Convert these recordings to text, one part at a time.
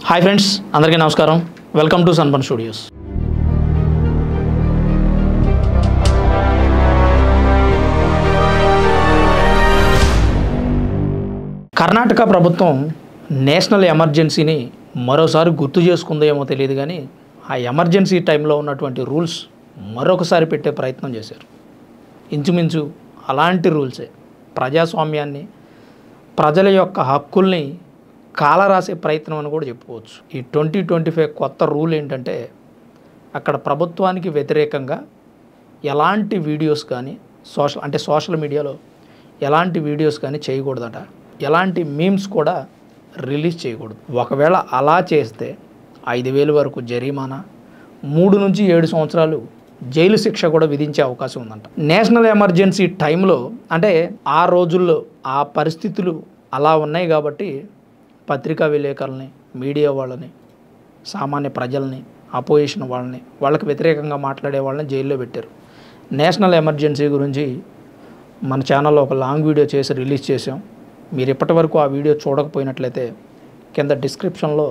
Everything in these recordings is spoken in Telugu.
హాయ్ ఫ్రెండ్స్, అందరికీ నమస్కారం. Welcome to sunburn studios. Karnataka ప్రభుత్వం నేషనల్ ఎమర్జెన్సీని మరోసారి గుర్తు చేసుకుందేమో తెలియదు, కానీ ఆ ఎమర్జెన్సీ టైంలో ఉన్నటువంటి రూల్స్ మరొకసారి పెట్టే ప్రయత్నం చేశారు. ఇంచుమించు అలాంటి రూల్సే ప్రజాస్వామ్యాన్ని, ప్రజల యొక్క హక్కుల్ని కాలరాసే ప్రయత్నం అని కూడా చెప్పుకోవచ్చు. ఈ 2025 కొత్త రూల్ ఏంటంటే, అక్కడ ప్రభుత్వానికి వ్యతిరేకంగా ఎలాంటి వీడియోస్ కానీ సోషల్ మీడియాలో ఎలాంటి వీడియోస్ కానీ చేయకూడదట. ఎలాంటి మీమ్స్ కూడా రిలీజ్ చేయకూడదు. ఒకవేళ అలా చేస్తే 5,000 వరకు జరిమానా, 3 నుంచి 7 సంవత్సరాలు జైలు శిక్ష కూడా విధించే అవకాశం ఉందంట. నేషనల్ ఎమర్జెన్సీ టైంలో అంటే ఆ రోజుల్లో ఆ పరిస్థితులు అలా ఉన్నాయి కాబట్టి పత్రికా విలేకరులని, మీడియా వాళ్ళని, సామాన్య ప్రజల్ని, అపోజిషన్ వాళ్ళకి వ్యతిరేకంగా మాట్లాడే వాళ్ళని జైల్లో పెట్టారు. నేషనల్ ఎమర్జెన్సీ గురించి మన ఛానల్లో ఒక లాంగ్ వీడియో చేసి రిలీజ్ చేసాం. మీరు ఇప్పటి వరకు ఆ వీడియో చూడకపోయినట్లయితే కింద డిస్క్రిప్షన్లో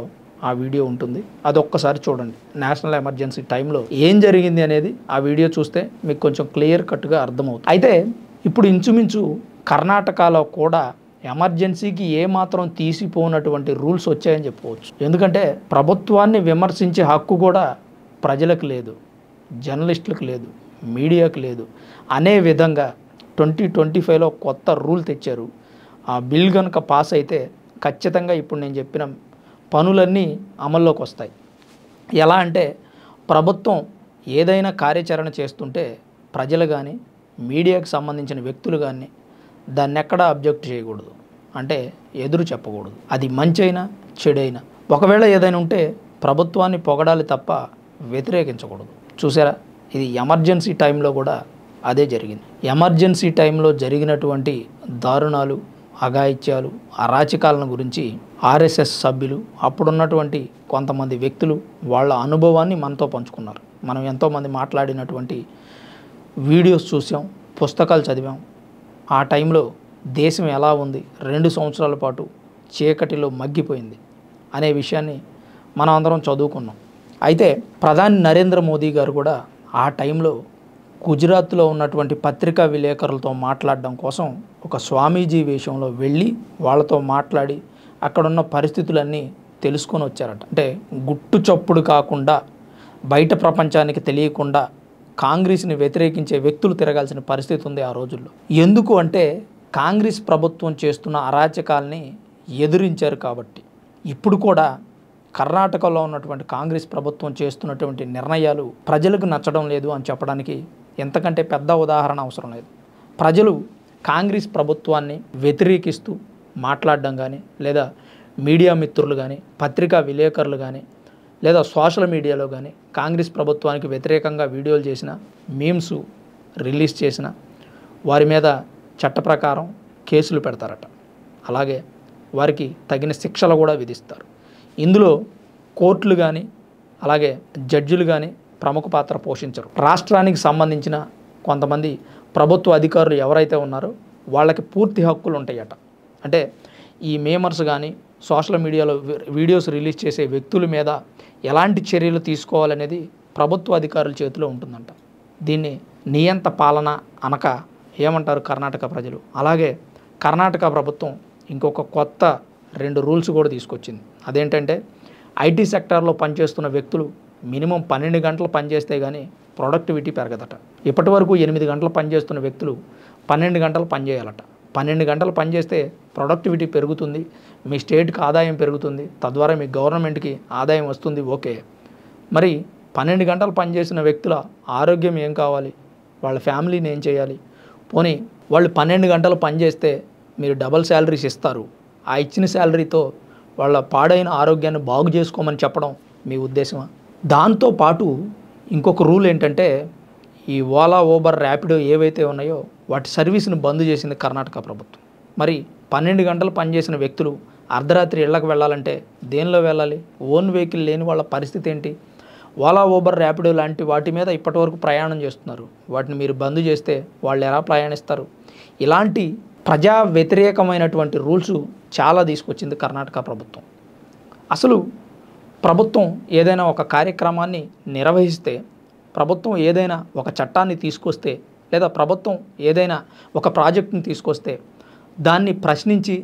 ఆ వీడియో ఉంటుంది, అది ఒక్కసారి చూడండి. నేషనల్ ఎమర్జెన్సీ టైంలో ఏం జరిగింది అనేది ఆ వీడియో చూస్తే మీకు కొంచెం క్లియర్ కట్గా అర్థమవుతుంది. అయితే ఇప్పుడు ఇంచుమించు కర్ణాటకలో కూడా ఎమర్జెన్సీకి ఏమాత్రం తీసిపోనటువంటి రూల్స్ వచ్చాయని చెప్పుకోవచ్చు. ఎందుకంటే ప్రభుత్వాన్ని విమర్శించే హక్కు కూడా ప్రజలకు లేదు, జర్నలిస్టులకు లేదు, మీడియాకు లేదు అనే విధంగా 2025లో కొత్త రూల్ తెచ్చారు. ఆ బిల్ కనుక పాస్ అయితే ఖచ్చితంగా ఇప్పుడు నేను చెప్పిన పనులన్నీ అమల్లోకి వస్తాయి. ఎలా అంటే, ప్రభుత్వం ఏదైనా కార్యాచరణ చేస్తుంటే ప్రజలు కానీ, మీడియాకు సంబంధించిన వ్యక్తులు కానీ దాన్ని ఎక్కడా అబ్జెక్ట్ చేయకూడదు, అంటే ఎదురు చెప్పకూడదు. అది మంచైనా చెడైనా. ఒకవేళ ఏదైనా ఉంటే ప్రభుత్వాన్ని పొగడాలి తప్ప వ్యతిరేకించకూడదు. చూసారా, ఇది ఎమర్జెన్సీ టైంలో కూడా అదే జరిగింది. ఎమర్జెన్సీ టైంలో జరిగినటువంటి దారుణాలు, అఘాయిత్యాలు, అరాచకాలను గురించి ఆర్ఎస్ఎస్ సభ్యులు, అప్పుడున్నటువంటి కొంతమంది వ్యక్తులు వాళ్ళ అనుభవాన్ని మనతో పంచుకున్నారు. మనం ఎంతోమంది మాట్లాడినటువంటి వీడియోస్ చూసాం, పుస్తకాలు చదివాం. ఆ టైంలో దేశం ఎలా ఉంది, 2 సంవత్సరాల పాటు చీకటిలో మగ్గిపోయింది అనే విషయాన్ని మనం అందరం చదువుకున్నాం. అయితే ప్రధాని నరేంద్ర మోదీ గారు కూడా ఆ టైంలో గుజరాత్లో ఉన్నటువంటి పత్రికా విలేకరులతో మాట్లాడడం కోసం ఒక స్వామీజీ వేషంలో వెళ్ళి వాళ్ళతో మాట్లాడి అక్కడున్న పరిస్థితులన్నీ తెలుసుకొని వచ్చారట. అంటే గుట్టు చప్పుడు కాకుండా, బయట ప్రపంచానికి తెలియకుండా కాంగ్రెస్ని వ్యతిరేకించే వ్యక్తులు తిరగాల్సిన పరిస్థితి ఉంది ఆ రోజుల్లో. ఎందుకు అంటే, కాంగ్రెస్ ప్రభుత్వం చేస్తున్న అరాచకాల్ని ఎదిరించారు కాబట్టి. ఇప్పుడు కూడా కర్ణాటకలో ఉన్నటువంటి కాంగ్రెస్ ప్రభుత్వం చేస్తున్నటువంటి నిర్ణయాలు ప్రజలకు నచ్చడం లేదు అని చెప్పడానికి ఎంతకంటే పెద్ద ఉదాహరణ అవసరం లేదు. ప్రజలు కాంగ్రెస్ ప్రభుత్వాన్ని వ్యతిరేకిస్తూ మాట్లాడడం కానీ, లేదా మీడియా మిత్రులు కానీ, పత్రికా విలేకరులు కానీ, లేదా సోషల్ మీడియాలో కానీ కాంగ్రెస్ ప్రభుత్వానికి వ్యతిరేకంగా వీడియోలు చేసిన, మీమ్స్ రిలీజ్ చేసిన వారి మీద చట్ట ప్రకారం కేసులు పెడతారట. అలాగే వారికి తగిన శిక్షలు కూడా విధిస్తారు. ఇందులో కోర్టులు కానీ, అలాగే జడ్జిలు కానీ ప్రముఖ పాత్ర పోషించరు. రాష్ట్రానికి సంబంధించిన కొంతమంది ప్రభుత్వ అధికారులు ఎవరైతే ఉన్నారో వాళ్ళకి పూర్తి హక్కులు ఉంటాయట. అంటే ఈ మేమర్స్ కానీ, సోషల్ మీడియాలో వీడియోస్ రిలీజ్ చేసే వ్యక్తుల మీద ఎలాంటి చర్యలు తీసుకోవాలనేది ప్రభుత్వ అధికారుల చేతిలో ఉంటుందంట. దీన్ని నియంత పాలన అనక ఏమంటారు కర్ణాటక ప్రజలు. అలాగే కర్ణాటక ప్రభుత్వం ఇంకొక కొత్త 2 రూల్స్ కూడా తీసుకొచ్చింది. అదేంటంటే, ఐటీ సెక్టార్లో పనిచేస్తున్న వ్యక్తులు మినిమం 12 గంటలు పనిచేస్తే కానీ ప్రొడక్టివిటీ పెరగదట. ఇప్పటి వరకు 8 గంటలు పనిచేస్తున్న వ్యక్తులు 12 గంటలు పనిచేయాలట. 12 గంటలు పనిచేస్తే ప్రొడక్టివిటీ పెరుగుతుంది, మీ స్టేట్కి ఆదాయం పెరుగుతుంది, తద్వారా మీ గవర్నమెంట్కి ఆదాయం వస్తుంది. ఓకే, మరి 12 గంటలు పనిచేసిన వ్యక్తుల ఆరోగ్యం ఏం కావాలి, వాళ్ళ ఫ్యామిలీని ఏం చేయాలి? పోనీ వాళ్ళు 12 గంటలు పనిచేస్తే మీరు డబల్ శాలరీస్ ఇస్తారు, ఆ ఇచ్చిన శాలరీతో వాళ్ళ పాడైన ఆరోగ్యాన్ని బాగు చేసుకోమని చెప్పడం మీ ఉద్దేశమా? దాంతోపాటు ఇంకొక రూల్ ఏంటంటే, ఈ ఓలా, ఊబర్, ర్యాపిడో ఏవైతే ఉన్నాయో వాటి సర్వీస్ని బంద్ చేసింది కర్ణాటక ప్రభుత్వం. మరి 12 గంటలు పనిచేసిన వ్యక్తులు అర్ధరాత్రి ఇళ్లకు వెళ్ళాలంటే దేనిలో వెళ్ళాలి? ఓన్ వెహికల్ లేని వాళ్ళ పరిస్థితి ఏంటి? ఓలా, ఊబర్, ర్యాపిడో లాంటి వాటి మీద ఇప్పటివరకు ప్రయాణం చేస్తున్నారు. వాటిని మీరు బంద్ చేస్తే వాళ్ళు ఎలా ప్రయాణిస్తారు? ఇలాంటి ప్రజా వ్యతిరేకమైనటువంటి రూల్స్ చాలా తీసుకొచ్చింది కర్ణాటక ప్రభుత్వం. అసలు ప్రభుత్వం ఏదైనా ఒక కార్యక్రమాన్ని నిర్వహిస్తే, ప్రభుత్వం ఏదైనా ఒక చట్టాన్ని తీసుకొస్తే, లేదా ప్రభుత్వం ఏదైనా ఒక ప్రాజెక్టుని తీసుకొస్తే దాన్ని ప్రశ్నించి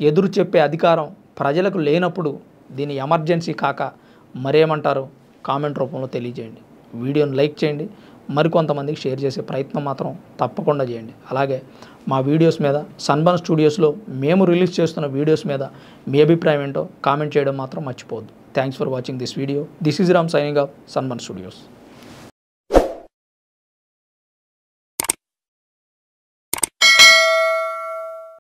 ఎదురు చెప్పే అధికారం ప్రజలకు లేనప్పుడు దీని ఎమర్జెన్సీ కాక మరేమంటారు కామెంట్ రూపంలో తెలియజేయండి. వీడియోని లైక్ చేయండి, మరికొంతమందికి షేర్ చేసే ప్రయత్నం మాత్రం తప్పకుండా చేయండి. అలాగే మా వీడియోస్ మీద సన్బర్న్ స్టూడియోస్లో మేము రిలీజ్ చేస్తున్న వీడియోస్ మీద మీ అభిప్రాయం ఏంటో కామెంట్ చేయడం మాత్రం మర్చిపోవద్దు. Thanks for watching this video. This is Ram signing off sunburn studios.